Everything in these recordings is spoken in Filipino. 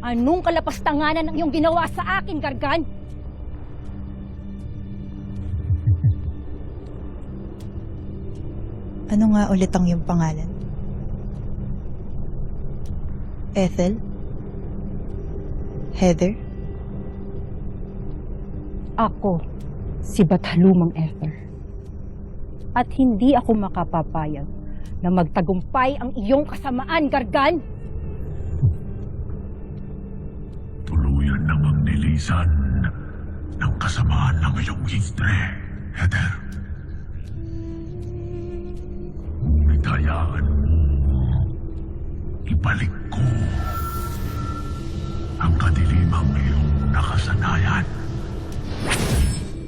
Anong kalapastanganan ang iyong ginawa sa akin, Gargan? Ano nga ulit ang iyong pangalan? Ethel? Heather? Ako, si Batalumang Ether. At hindi ako makapapayag na magtagumpay ang iyong kasamaan, Gargan! Tuluyan namang nilisan ng kasamaan ng iyong histre, Heather. Ngunit hayaan mo, ibalik ko ang kadilimang iyong nakasanayan.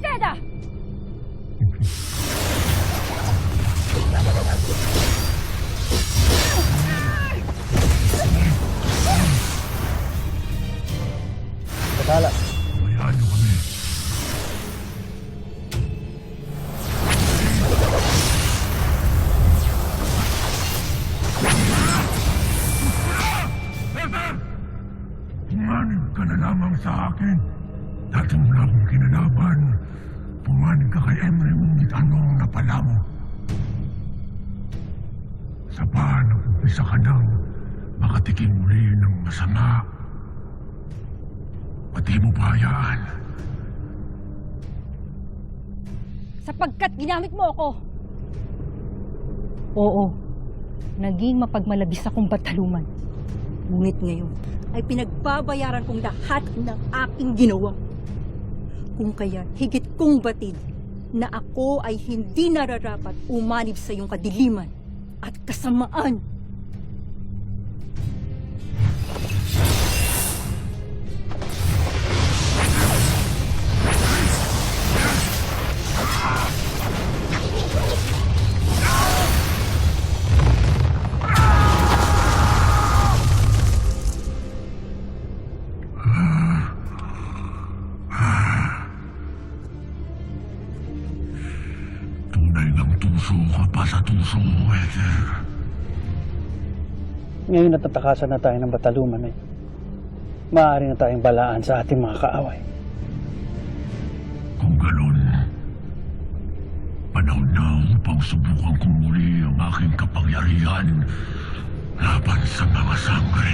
Teda! Batala. Hayaan niyo kami. Heather! Pumanig ka na lamang sa akin. Dati mo na akong kinalaban. Pumanig ka kay Emre ngunit anong napala mo? Sa pa, nag-umpisa ka nang makatikim muli ng masama. Pati mo pa hayaan. Sapagkat ginamit mo ako. Oo, naging mapagmalabis akong Bataluman. Ngunit ngayon ay pinagbabayaran kong lahat ng aking ginawa. Kung kaya higit kong batid na ako ay hindi nararapat umanib sa iyong kadiliman at kasamaan. Tunay ng tuso ka pa sa tuso mo, Heather. Ngayon natatakasan na tayo ng Bataluman ay maaari na tayong balaan sa ating mga kaaway. Kung ganun, panahon na upang subukan kong muli ang aking kapangyarihan laban sa mga sangre.